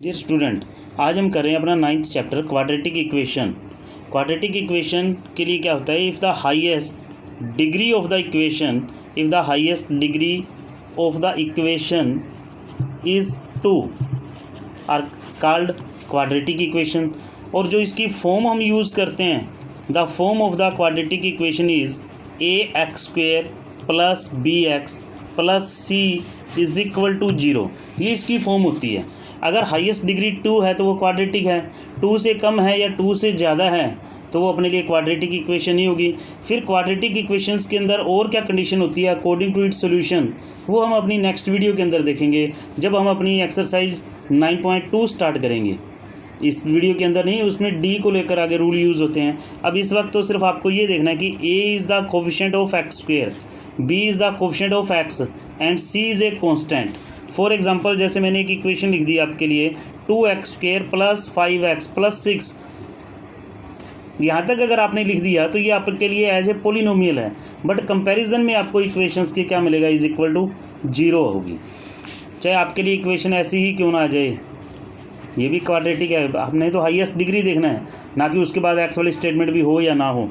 Dear student, आज हम कर रहे हैं अपना 9th chapter quadratic equation. Quadratic equation के लिए क्या होता है, if the highest degree of the equation is 2 are called quadratic equation. और जो इसकी फॉर्म हम यूज़ करते हैं, the form of the quadratic equation is ax² + bx + c = 0। ये इसकी फॉर्म होती है। अगर हाईएस्ट डिग्री 2 है तो वो क्वाड्रेटिक है, 2 से कम है या 2 से ज़्यादा है तो वो अपने लिए क्वाड्रेटिक इक्वेशन ही होगी। फिर क्वाड्रेटिक इक्वेशंस के अंदर और क्या कंडीशन होती है अकॉर्डिंग टू इट्स सॉल्यूशन, वो हम अपनी नेक्स्ट वीडियो के अंदर देखेंगे जब हम अपनी एक्सरसाइज 9.2 स्टार्ट करेंगे। इस वीडियो के अंदर नहीं, उसमें डी को लेकर आगे रूल यूज़ होते हैं। अब इस वक्त तो सिर्फ आपको ये देखना है कि a is the coefficient of x², b is the coefficient of x and c is a constant. For example, जैसे मैंने एक इक्वेशन लिख दी आपके लिए 2x² + 5x + 6। यहाँ तक अगर आपने लिख दिया तो ये आपके लिए एज ए पोलिनोमियल है, बट कंपैरिजन में आपको इक्वेशंस के क्या मिलेगा, = 0 होगी। चाहे आपके लिए इक्वेशन ऐसी ही क्यों ना आ जाए, ये भी क्वाड्रेटिक है। आपने तो हाईएस्ट डिग्री देखना है, ना कि उसके बाद एक्स वाली स्टेटमेंट भी हो या ना हो।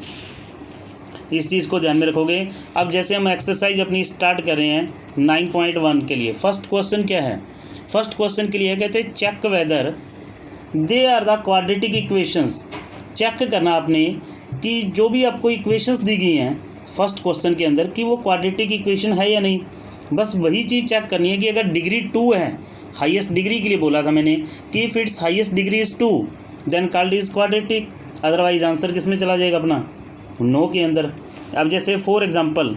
इस चीज़ को ध्यान में रखोगे। अब जैसे हम एक्सरसाइज अपनी स्टार्ट कर रहे हैं 9.1 के लिए, फर्स्ट क्वेश्चन क्या है, फर्स्ट क्वेश्चन के लिए कहते हैं check whether they are the quadratic equations. Check करना आपने कि जो भी आपको इक्वेशंस दी गई हैं फर्स्ट क्वेश्चन के अंदर कि वो क्वाड्रेटिक इक्वेशन है या नहीं। बस वही चीज़ चेक करनी है कि अगर डिग्री 2 है, हाईएस्ट डिग्री के लिए बोला था मैंने कि if its highest degree is 2 then called is quadratic, otherwise answer किस में चला जाएगा अपना, नो के अंदर। अब जैसे फॉर एग्जांपल,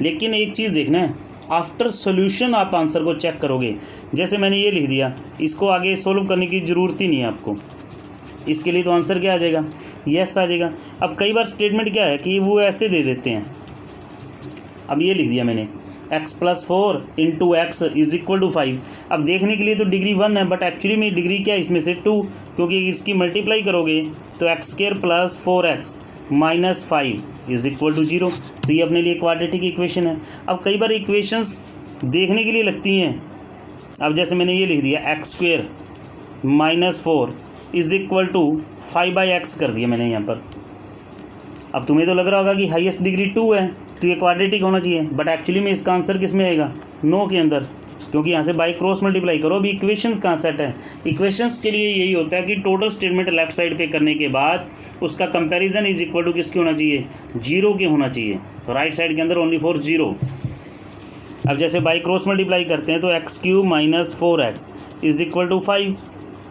लेकिन एक चीज़ देखना है, आफ्टर सॉल्यूशन आप आंसर को चेक करोगे। जैसे मैंने ये लिख दिया, इसको आगे सोल्व करने की ज़रूरत ही नहीं है आपको, इसके लिए तो आंसर क्या आ जाएगा, यस आ जाएगा। अब कई बार स्टेटमेंट क्या है कि वो ऐसे दे देते हैं। अब ये लिख दिया मैंने x + 4 × x = 5। अब देखने के लिए तो डिग्री 1 है, बट एक्चुअली में डिग्री क्या है इसमें से 2, क्योंकि इसकी मल्टीप्लाई करोगे तो x² + 4x - 5 = 0। तो ये अपने लिए क्वाड्रेटिक इक्वेशन है। अब कई बार इक्वेशंस देखने के लिए लगती हैं। अब जैसे मैंने ये लिख दिया x² - 4 = 5/x कर दिया मैंने यहाँ पर। अब तुम्हें तो लग रहा होगा कि हाईएस्ट डिग्री 2 है तो ये क्वाड्रेटिक होना चाहिए, बट एक्चुअली में इसका आंसर किस में आएगा, नो के अंदर, क्योंकि यहाँ से बाई क्रॉस मल्टीप्लाई करो। अभी इक्वेशन कहाँ सेट है, इक्वेशंस के लिए यही होता है कि टोटल स्टेटमेंट लेफ्ट साइड पे करने के बाद उसका कंपैरिजन = किसके होना चाहिए, 0 के होना चाहिए, राइट साइड के अंदर ओनली फॉर 0। अब जैसे बाई क्रॉस मल्टीप्लाई करते हैं तो x³ - 4x = 5,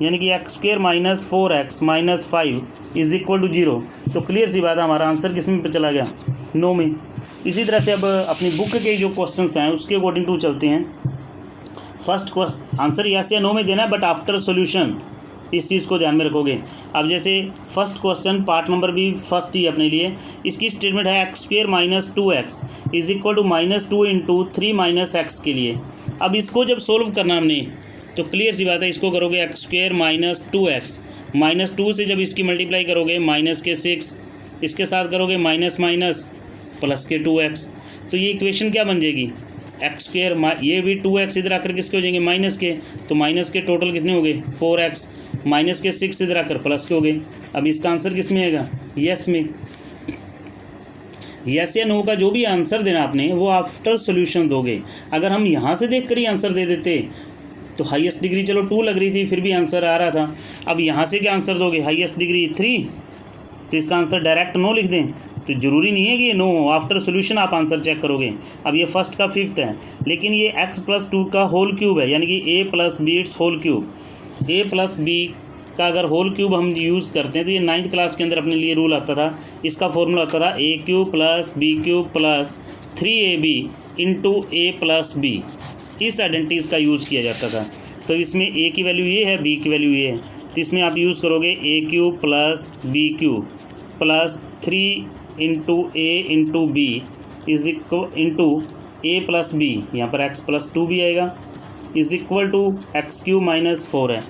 यानी कि x² - 4x - 5 = 0। तो क्लियर सी बात है, हमारा आंसर किस में चला गया, नो में। इसी तरह से अब अपनी बुक के जो क्वेश्चंस हैं उसके अकॉर्डिंग टू चलते हैं। फर्स्ट क्वेश्चन आंसर यस या नो में देना है, बट आफ्टर सॉल्यूशन इस चीज़ को ध्यान में रखोगे। अब जैसे फर्स्ट क्वेश्चन पार्ट नंबर भी फर्स्ट ही अपने लिए, इसकी स्टेटमेंट है x² - 2x = -2 × 3 - x के लिए। अब इसको जब सोल्व करना हमने तो क्लियर सी बात है, इसको करोगे x² - 2x, -2 से जब इसकी मल्टीप्लाई करोगे -6, इसके साथ करोगे माइनस + 2x, तो ये इक्वेशन क्या बन जाएगी, x², ये भी 2x इधर आकर किसके हो जाएंगे, माइनस के, तो माइनस के टोटल कितने हो गए 4x, -6 इधर आकर प्लस के हो गए। अब इसका आंसर किस में आएगा, यस में। यस या नो का जो भी आंसर देना आपने वो आफ्टर सॉल्यूशन दोगे। अगर हम यहाँ से देख कर ही आंसर दे देते तो हाईएस्ट डिग्री चलो 2 लग रही थी, फिर भी आंसर आ रहा था। अब यहाँ से क्या आंसर दोगे, हाईएस्ट डिग्री 3, तो इसका आंसर डायरेक्ट नो लिख दें, तो ज़रूरी नहीं है कि नो हो, आफ्टर सॉल्यूशन आप आंसर चेक करोगे। अब ये फर्स्ट का 5th है, लेकिन ये x + 2 का होल क्यूब है, यानी कि a + b its whole cube. a + b का अगर होल क्यूब हम यूज़ करते हैं तो ये 9th क्लास के अंदर अपने लिए रूल आता था, इसका फॉर्मूला आता था a³ + b³ + 3ab × a + b। इस आइडेंटिटीज़ का यूज़ किया जाता था। तो इसमें a की वैल्यू ये है, b की वैल्यू ये है, तो इसमें आप यूज़ करोगे a³ + b³ + 3 × a × b × a + b, यहाँ पर x + 2 भी आएगा, = x³ - 4 है।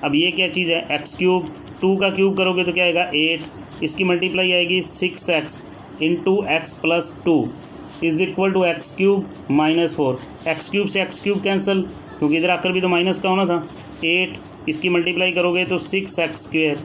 अब ये क्या चीज़ है, x³, 2 का क्यूब करोगे तो क्या आएगा 8, इसकी मल्टीप्लाई आएगी 6x × x + 2 = x³ - 4। x³ से x³ कैंसिल, क्योंकि इधर आकर भी तो माइनस का होना था, 8 इसकी मल्टीप्लाई करोगे तो 6x²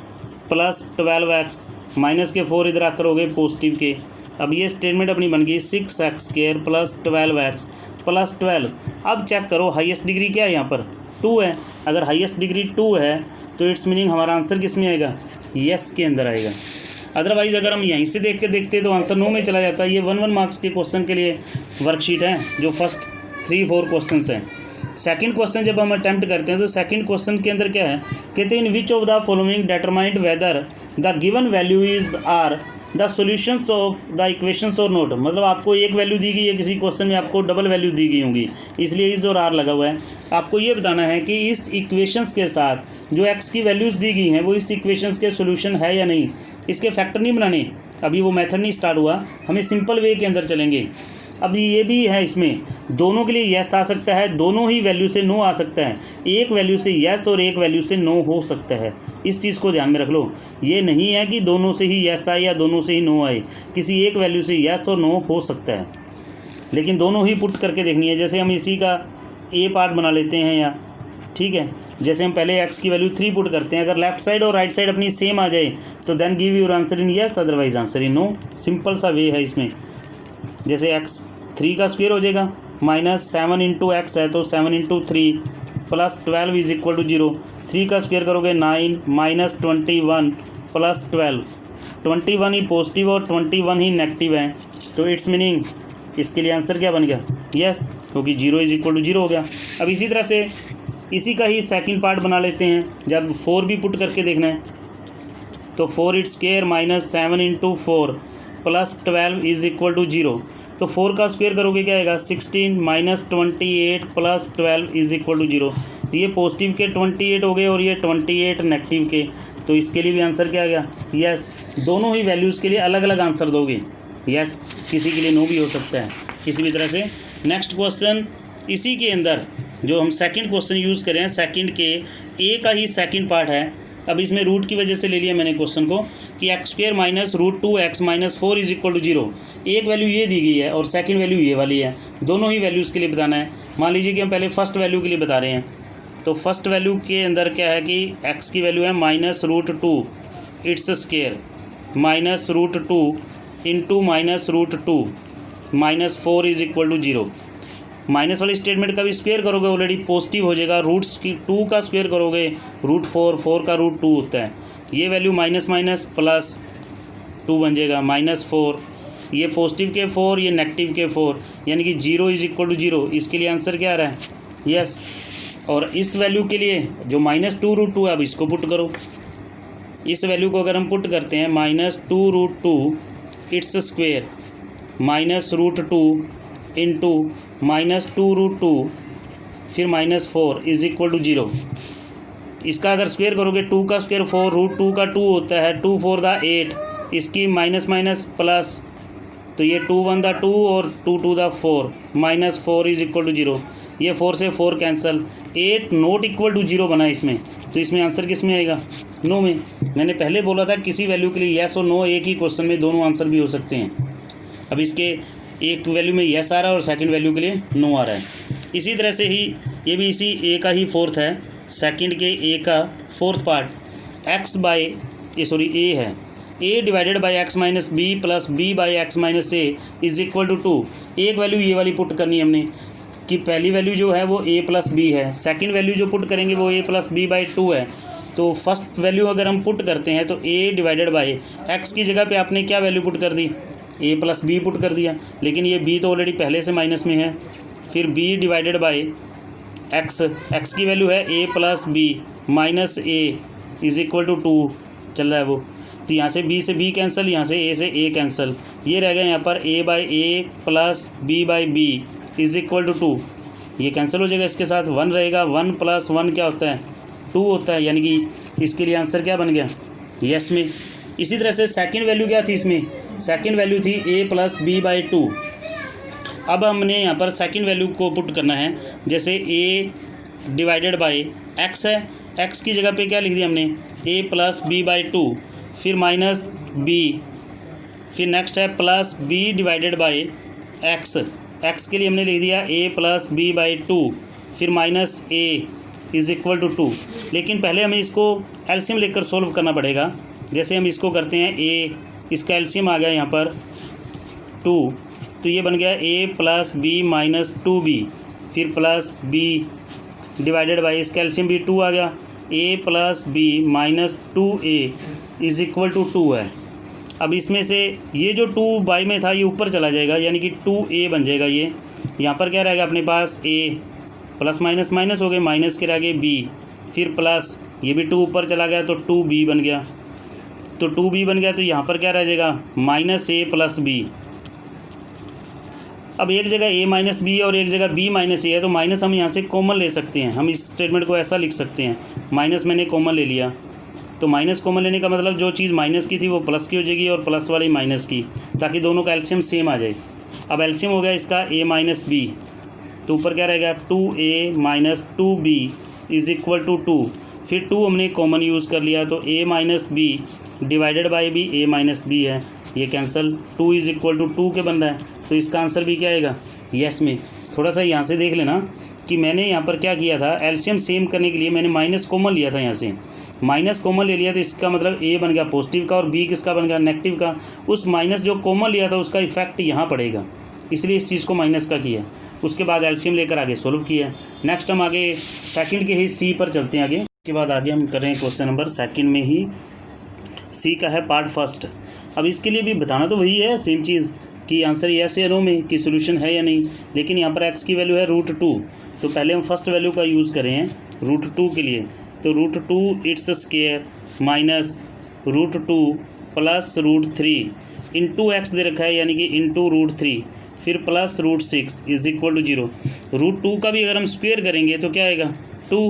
प्लस 12x माइनस के 4 इधर आकर करोगे पॉजिटिव के। अब ये स्टेटमेंट अपनी बन गई 6x² प्लस 12x प्लस 12। अब चेक करो हाईएस्ट डिग्री क्या है यहाँ पर 2 है। अगर हाईएस्ट डिग्री 2 है तो इट्स मीनिंग हमारा आंसर किस में आएगा, यस के अंदर आएगा। अदरवाइज़ अगर हम यहीं से देख के देखते तो आंसर नो में चला जाता है। ये 1 मार्क्स के क्वेश्चन के लिए वर्कशीट है जो फर्स्ट 3-4 क्वेश्चन हैं। सेकंड क्वेश्चन जब हम अटैम्प्ट करते हैं तो सेकंड क्वेश्चन के अंदर क्या है, कहते हैं in which of the following determined whether the given value is are the solutions of the equations और नोट। मतलब आपको एक वैल्यू दी गई है, किसी क्वेश्चन में आपको डबल वैल्यू दी गई होंगी, इसलिए इज और आर लगा हुआ है। आपको ये बताना है कि इस इक्वेशंस के साथ जो एक्स की वैल्यूज़ दी गई हैं वो इस इक्वेशंस के सोल्यूशन है या नहीं। इसके फैक्टर नहीं बनाने, अभी वो मेथड नहीं स्टार्ट हुआ, हमें सिंपल वे के अंदर चलेंगे। अब ये भी है, इसमें दोनों के लिए यस आ सकता है, दोनों ही वैल्यू से नो आ सकता है, एक वैल्यू से यस और एक वैल्यू से नो हो सकता है। इस चीज़ को ध्यान में रख लो। ये नहीं है कि दोनों से ही यस आए या दोनों से ही नो आए, किसी एक वैल्यू से यस और नो हो सकता है, लेकिन दोनों ही पुट करके देखनी है। जैसे हम इसी का ए पार्ट बना लेते हैं या ठीक है, जैसे हम पहले एक्स की वैल्यू 3 पुट करते हैं, अगर लेफ्ट साइड और राइट साइड अपनी सेम आ जाए तो then give your answer in yes, otherwise answer in no. Simple सा वे है इसमें। जैसे एक्स 3 का स्क्वायर हो जाएगा, -7 इंटू एक्स है तो 7 into 3 plus 12 is equal to 0। 3 का स्क्वायर करोगे 9 माइनस 21 प्लस 12। 21 ही पॉजिटिव और 21 ही नेगेटिव है, तो इट्स मीनिंग इसके लिए आंसर क्या बन गया, यस, क्योंकि 0 इज इक्वल टू 0 हो गया। अब इसी तरह से इसी का ही सेकंड पार्ट बना लेते हैं। जब 4 भी पुट करके देखना है तो 4 its square -7 into 4 plus 12 is equal to 0। तो 4 का स्क्वायर करोगे क्या आएगा 16 minus 28 plus 12 is equal to 0। तो ये पॉजिटिव के 28 हो गए और ये 28 नेगेटिव के, तो इसके लिए भी आंसर क्या आ गया, यस। दोनों ही वैल्यूज़ के लिए अलग अलग आंसर दोगे, यस, किसी के लिए नो भी हो सकता है किसी भी तरह से। नेक्स्ट क्वेश्चन इसी के अंदर जो हम सेकंड क्वेश्चन यूज़ करें, सेकंड के ए का ही सेकंड पार्ट है। अब इसमें रूट की वजह से ले लिया मैंने क्वेश्चन को कि x² minus √2x minus 4 is equal to 0। एक वैल्यू ये दी गई है और सेकंड वैल्यू ये वाली है, दोनों ही वैल्यूज़ के लिए बताना है। मान लीजिए कि हम पहले फर्स्ट वैल्यू के लिए बता रहे हैं, तो फर्स्ट वैल्यू के अंदर क्या है कि x की वैल्यू है -√2 it's square minus √2 into -√2 minus 4 is equal to 0। Minus वाली स्टेटमेंट का भी स्क्वायर करोगे ऑलरेडी पॉजिटिव हो जाएगा। रूट्स की 2 का स्क्वायर करोगे √4 का √2 होता है। ये वैल्यू माइनस माइनस प्लस 2 बन जाएगा -4, ये पॉजिटिव के 4, ये नेगेटिव के 4, यानी कि 0 इज इक्वल टू 0। इसके लिए आंसर क्या आ रहा है, यस। और इस वैल्यू के लिए जो -2√2 है, अब इसको पुट करो। इस वैल्यू को अगर हम पुट करते हैं -2√2 इट्स स्क्वायर -√2 इंटू -2√2 फिर -4 इज इक्वल टू 0। इसका अगर स्क्वायर करोगे 2 का स्क्वायर 4, √2 का 2 होता है, 2 4 दा 8, इसकी माइनस माइनस प्लस, तो ये 2 1 दा 2 और 2 2 दा 4, -4 इज इक्वल टू 0। ये 4 से 4 कैंसिल, 8 नॉट इक्वल टू 0 बना इसमें, तो इसमें आंसर किस में आएगा, नो में। मैंने पहले बोला था किसी वैल्यू के लिए यस और नो, एक ही क्वेश्चन में दोनों आंसर भी हो सकते हैं। अब इसके एक वैल्यू में यस आ रहा है और सेकंड वैल्यू के लिए नो आ रहा है। इसी तरह से ही ये भी इसी ए का ही फोर्थ है, सेकंड के ए का फोर्थ पार्ट ए है, A divided by X minus B plus B by X minus A is equal to 2। एक वैल्यू ये वाली पुट करनी है हमने कि पहली वैल्यू जो है वो ए प्लस बी है, सेकंड वैल्यू जो पुट करेंगे वो ए प्लस बी बाई 2 है। तो फर्स्ट वैल्यू अगर हम पुट करते हैं तो ए डिवाइडेड बाई एक्स की जगह पे आपने क्या वैल्यू पुट कर दी, ए प्लस बी पुट कर दिया, लेकिन ये बी तो ऑलरेडी पहले से माइनस में है। फिर बी डिवाइडेड बाई एक्स की वैल्यू है A plus B minus A is equal to 2 चल रहा है वो, तो यहाँ से बी से बी कैंसिल, यहाँ से ए कैंसिल, ये रह गया यहाँ पर A by A plus B by B is equal to 2, ये कैंसिल हो जाएगा, इसके साथ 1 रहेगा, 1 + 1 क्या होता है 2 होता है, यानी कि इसके लिए आंसर क्या बन गया, यस में। इसी तरह से सेकंड वैल्यू क्या थी इसमें, सेकंड वैल्यू थी a प्लस बी बाई 2। अब हमने यहाँ पर सेकंड वैल्यू को पुट करना है, जैसे a डिवाइडेड बाई x है, x की जगह पे क्या लिख दिया हमने a प्लस बी बाई 2, फिर माइनस b, फिर नेक्स्ट है plus b divided by x के लिए हमने लिख दिया a प्लस बी बाई 2, फिर minus a, is equal to 2। लेकिन पहले हमें इसको एलसीएम लेकर सोल्व करना पड़ेगा। जैसे हम इसको करते हैं ए, इसका एलसीएम आ गया यहाँ पर 2, तो ये बन गया a plus B minus 2b, फिर प्लस b डिवाइडेड बाई इसका एलसीएम भी 2 आ गया, a plus B minus 2a is equal to 2 है। अब इसमें से ये जो 2 बाई में था ये ऊपर चला जाएगा, यानी कि 2a बन जाएगा। ये यहाँ पर क्या रहेगा अपने पास a, प्लस माइनस माइनस हो गए, माइनस के रह गए b, फिर प्लस ये भी 2 ऊपर चला गया तो 2b बन गया। तो 2b बन गया तो यहाँ पर क्या रह जाएगा माइनस a प्लस b। अब एक जगह a माइनस बी और एक जगह b माइनस ए है, तो माइनस हम यहाँ से कॉमन ले सकते हैं। हम इस स्टेटमेंट को ऐसा लिख सकते हैं, माइनस मैंने कॉमन ले लिया, तो माइनस कॉमन लेने का मतलब जो चीज़ माइनस की थी वो प्लस की हो जाएगी और प्लस वाली माइनस की, ताकि दोनों का एलसीएम सेम आ जाए। अब एलसीएम हो गया इसका a माइनस बी, तो ऊपर क्या रहेगा 2a minus 2b is equal to 2। फिर 2 हमने कॉमन यूज़ कर लिया, तो a minus b divided by भी a माइनस बी है, ये कैंसिल, 2 इज़ इक्वल टू 2 के बन रहा है, तो इसका आंसर भी क्या आएगा यस में। थोड़ा सा यहाँ से देख लेना कि मैंने यहाँ पर क्या किया था, एलसीएम सेम करने के लिए मैंने माइनस कॉमन लिया था। यहाँ से माइनस कॉमन ले लिया तो इसका मतलब a बन गया पॉजिटिव का और b किसका बन गया नेगेटिव का। उस माइनस जो कॉमन लिया था उसका इफेक्ट यहाँ पड़ेगा, इसलिए इस चीज़ को माइनस का किया। उसके बाद एलसीएम लेकर आगे सोल्व किया। नेक्स्ट हम आगे सेकंड के ही सी पर चलते हैं। आगे उसके बाद आगे हम करें क्वेश्चन नंबर सेकंड में ही सी का है पार्ट फर्स्ट। अब इसके लिए भी बताना तो वही है सेम चीज़ कि आंसर यस या नो में कि सोल्यूशन है या नहीं, लेकिन यहाँ पर x की वैल्यू है √2, तो पहले हम फर्स्ट वैल्यू का यूज़ करें हैं √2 के लिए। तो √2 it's square minus √2 plus √3 into X दे रखा है, यानी कि इंटू √3, फिर प्लस √6 इज़ इक्वल टू 0। √2 का भी अगर हम स्क्वायर करेंगे तो क्या आएगा 2।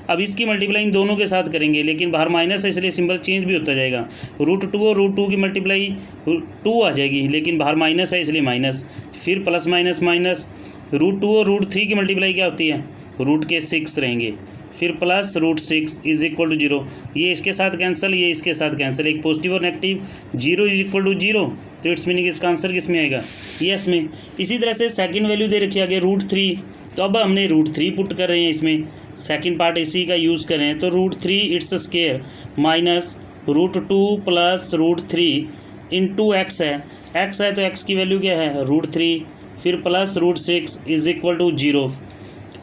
अब इसकी मल्टीप्लाई इन दोनों के साथ करेंगे, लेकिन बाहर माइनस है इसलिए सिंबल चेंज भी होता जाएगा। √2 और √2 की मल्टीप्लाई 2 आ जाएगी, लेकिन बाहर माइनस है इसलिए माइनस, फिर प्लस माइनस माइनस, √2 और √3 की मल्टीप्लाई क्या होती है रूट के 6 रहेंगे, फिर प्लस √6 इज़ इक्वल टू 0। ये इसके साथ कैंसिल, ये इसके साथ कैंसिल, एक पॉजिटिव और नेगेटिव, 0 इज इक्वल टू 0, तो इट्स मीनिंग इसका आंसर किस में आएगा यस में। इसी तरह से सेकंड वैल्यू दे रखी है आगे √3, तो अब हमने √3 पुट कर रहे हैं इसमें, सेकंड पार्ट इसी का यूज़ करें, तो √3 it's square minus √2 plus √3 into x है, एक्स है तो एक्स की वैल्यू क्या है √3, फिर प्लस √6 इज़ इक्वल टू 0।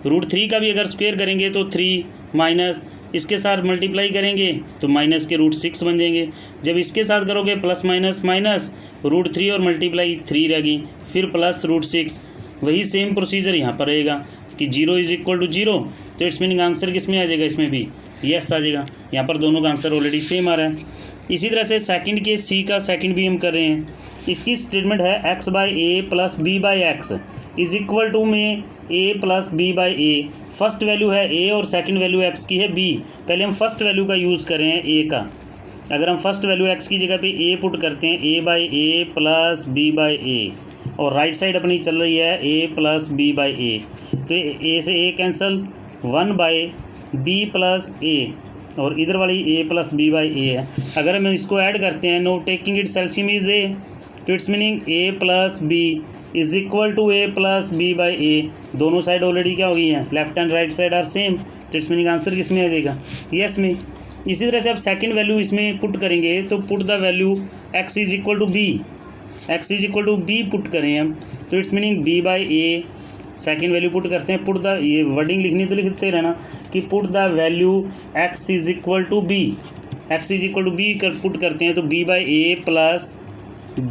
√3 का भी अगर स्क्वायर करेंगे तो 3 माइनस इसके साथ मल्टीप्लाई करेंगे तो माइनस के √6 बन जाएंगे, जब इसके साथ करोगे प्लस माइनस माइनस √3 और मल्टीप्लाई 3 रहेगी, फिर प्लस √6, वही सेम प्रोसीजर यहाँ पर रहेगा कि 0 इज इक्वल टू 0, तो इट्स मीनिंग आंसर किस में आ जाएगा इसमें भी यस आ जाएगा। यहाँ पर दोनों का आंसर ऑलरेडी सेम आ रहा है। इसी तरह से सेकंड के सी का सेकंड भी हम कर रहे हैं। इसकी स्टेटमेंट है x by A plus B by x is equal to में a plus B by a. First value है a और सेकंड वैल्यू x की है b। पहले हम फर्स्ट वैल्यू का यूज़ करें हैं a का। अगर हम फर्स्ट वैल्यू x की जगह पे a पुट करते हैं a by A plus B by A, और राइट साइड अपनी चल रही है a plus B by A, तो a से a कैंसिल, 1 बाई b प्लस a, और इधर वाली a plus B by A है। अगर हम इसको ऐड करते हैं no taking its LCM is a, तो it's meaning a plus b is equal to a plus B by A. दोनों साइड ऑलरेडी क्या हो गई हैं left and right side are same, तो इट्स मीनिंग आंसर किस में आ जाएगा यस में। इसी तरह से आप सेकंड वैल्यू इसमें पुट करेंगे तो put the value x is equal to b, x is equal to b put करें हम, तो it's meaning b by a second value put करते हैं। पुट द, ये वर्डिंग लिखनी तो लिखते रहना कि put the value x is equal to b, x is equal to b put करते हैं, तो b by A plus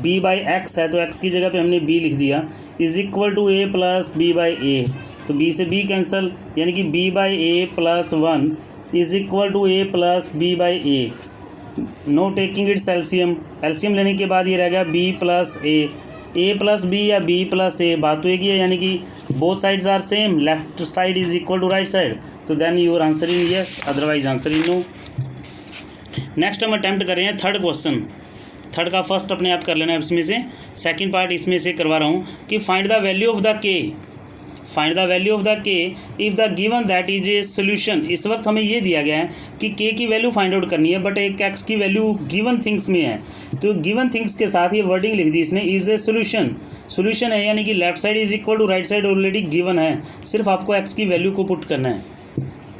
b by x है, तो x की जगह पे हमने b लिख दिया, is equal to a plus B by A, तो b से b कैंसिल, यानी कि b by A plus 1 is equal to a plus B by A. No taking its LCM, LCM लेने के बाद ये रहेगा b plus a plus B या b प्लस a, बात तो एक ही है, यानी कि both sides are same, left side is equal to right side, तो then your answer in yes, otherwise answer in no. Next हम अटैम्प्ट कर रहे हैं थर्ड क्वेश्चन। थर्ड का फर्स्ट अपने आप कर लेना है इसमें से, सेकंड पार्ट इसमें से करवा रहा हूँ कि find the value of the K, find the value of the K if the given that is a solution. इस वक्त हमें ये दिया गया है कि के की वैल्यू फाइंड आउट करनी है, बट एक एक्स की वैल्यू गिवन थिंग्स में है, तो गिवन थिंग्स के साथ ये वर्डिंग लिख दी इसने, इज ए सोल्यूशन। सोल्यूशन है यानी कि left side is equal to right side already given है, सिर्फ आपको एक्स की वैल्यू को पुट करना है।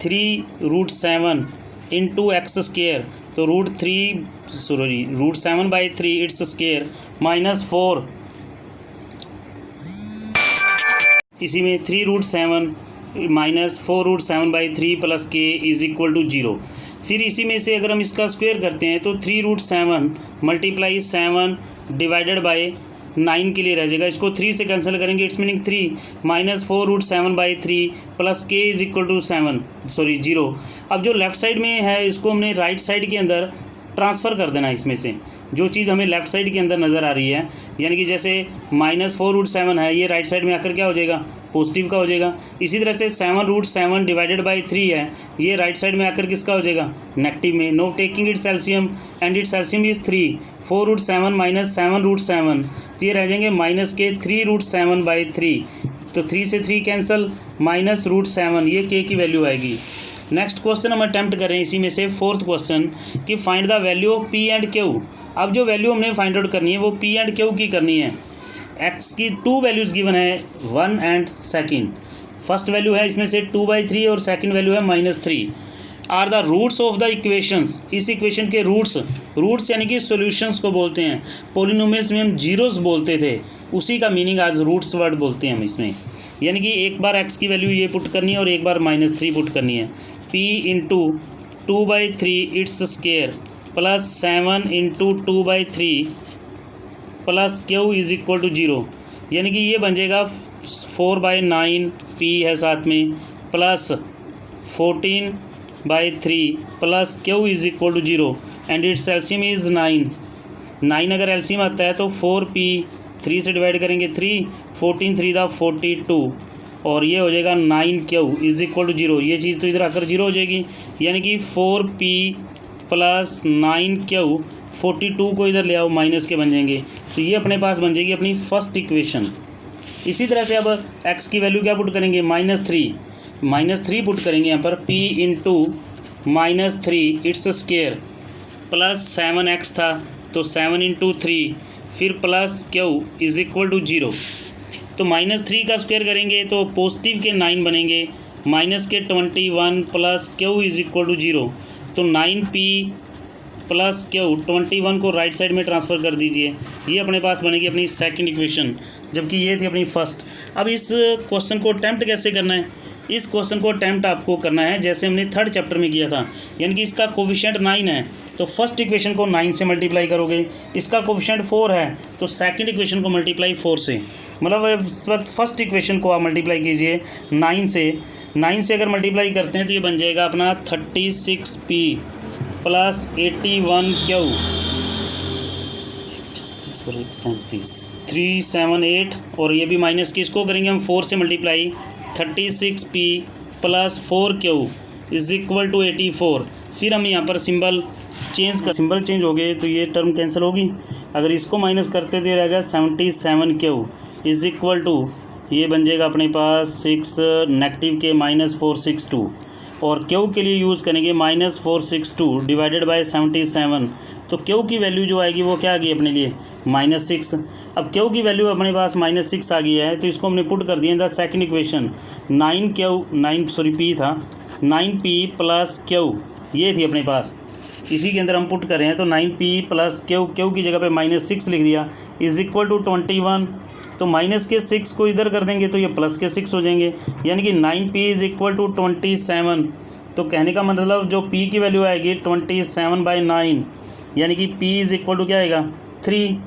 3√7 इंटू एक्स स्केयर, तो √7/3 इट्स स्केयर -4, इसी में 3√7 -4√7/3 प्लस के इज इक्वल टू 0। फिर इसी में से अगर हम इसका स्क्वायर करते हैं तो 3√7 × 7 डिवाइडेड बाय 9 के लिए रह जाएगा, इसको 3 से कैंसिल करेंगे, इट्स मीनिंग 3 -4√7/3 प्लस के इज इक्वल टू 0। अब जो लेफ़्ट साइड में है इसको हमने राइट साइड के अंदर ट्रांसफ़र कर देना है। इसमें से जो चीज़ हमें लेफ़्ट साइड के अंदर नज़र आ रही है, यानी कि जैसे -4√7 है, ये राइट साइड में आकर क्या हो जाएगा, पॉजिटिव का हो जाएगा। इसी तरह से 7√7 डिवाइडेड बाय 3 है, ये राइट साइड में आकर किसका हो जाएगा, नेगेटिव में। No taking its LCM and its LCM is 3, 4√7 - 7√7, तो ये रह जाएंगे माइनस के 3√7/3, तो 3 से 3 कैंसिल, -√7, ये के की वैल्यू आएगी। नेक्स्ट क्वेश्चन हम अटैम्प्ट करें इसी में से, फोर्थ क्वेश्चन कि find the value of P and Q. अब जो वैल्यू हमने फाइंड आउट करनी है वो पी एंड क्यू की करनी है। एक्स की 2 वैल्यूज़ गिवन है, 1 एंड 2। फर्स्ट वैल्यू है इसमें से 2/3 और सेकंड वैल्यू है -3। Are the roots of the equations, इस इक्वेशन के रूट्स यानी कि सॉल्यूशंस को बोलते हैं। पॉलिनोमियल्स में हम जीरोस बोलते थे, उसी का मीनिंग आज रूट्स वर्ड बोलते हैं हम इसमें। यानी कि एक बार एक्स की वैल्यू ये पुट करनी है और एक बार -3 पुट करनी है। p into 2/3 its square plus 7 into 2/3 plus q is equal to 0, यानी कि ये बन जाएगा 4/9 p है साथ में plus 14/3 plus q is equal to 0 and its LCM is 9 अगर एलसीएम आता है तो 4p 3 से डिवाइड करेंगे 3, 14 3 दा 42 और ये हो जाएगा 9q इज इक्वल टू 0। ये चीज़ तो इधर आकर 0 हो जाएगी, यानी कि 4p प्लस 9q, 42 को इधर ले आओ माइनस के बन जाएंगे, तो ये अपने पास बन जाएगी अपनी फर्स्ट इक्वेशन। इसी तरह से अब x की वैल्यू क्या पुट करेंगे, -3 पुट करेंगे यहाँ पर। p into -3 its square plus 7x था तो 7 इंटू 3 फिर plus q is equal to 0। तो -3 का स्क्वायर करेंगे तो पॉजिटिव के 9 बनेंगे, माइनस के 21 plus q is equal to 0। तो 9p प्लस क्यू, 21 को राइट साइड में ट्रांसफ़र कर दीजिए, ये अपने पास बनेगी अपनी सेकंड इक्वेशन, जबकि ये थी अपनी फर्स्ट। अब इस क्वेश्चन को अटैम्प्ट कैसे करना है, इस क्वेश्चन को अटैम्प्ट आपको करना है जैसे हमने थर्ड चैप्टर में किया था, यानी कि इसका कोफिशिएंट 9 है तो फर्स्ट इक्वेशन को 9 से मल्टीप्लाई करोगे, इसका कोफिशिएंट 4 है तो सेकंड इक्वेशन को मल्टीप्लाई 4 से, मतलब इस वक्त फर्स्ट इक्वेशन को आप मल्टीप्लाई कीजिए 9 से अगर मल्टीप्लाई करते हैं तो ये बन जाएगा अपना 36p प्लस 81q 378 और ये भी माइनस की, इसको करेंगे हम 4 से multiply, 36p plus 4q is equal to 84। फिर हम यहाँ पर सिंबल चेंज हो गए तो ये टर्म कैंसिल होगी, अगर इसको माइनस करते तो ये रहेगा 77q इज इक्वल टू, ये बन जाएगा अपने पास 6 नेगेटिव के -462 और क्यू के लिए यूज़ करेंगे -462 डिवाइडेड बाय 77। तो क्यू की वैल्यू जो आएगी वो क्या आ गई अपने लिए, -6। अब क्यू की वैल्यू अपने पास -6 आ गई है तो इसको हमने पुट कर दिया in the second equation, p था 9p प्लस क्यू, ये थी अपने पास, इसी के अंदर हम पुट कर रहे हैं तो 9p प्लस क्यू की जगह पे -6 लिख दिया इज इक्वल टू 21। तो माइनस के 6 को इधर कर देंगे तो ये प्लस के 6 हो जाएंगे, यानी कि 9p इज इक्वल टू 27। तो कहने का मतलब जो p की वैल्यू आएगी 27/9, यानी कि p इज इक्वल टू क्या आएगा 3।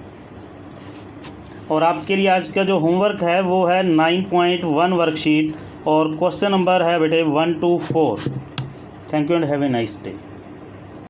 और आपके लिए आज का जो होमवर्क है वो है 9.1 वर्कशीट और क्वेश्चन नंबर है बेटे 1 to 4। Thank you and have a nice day.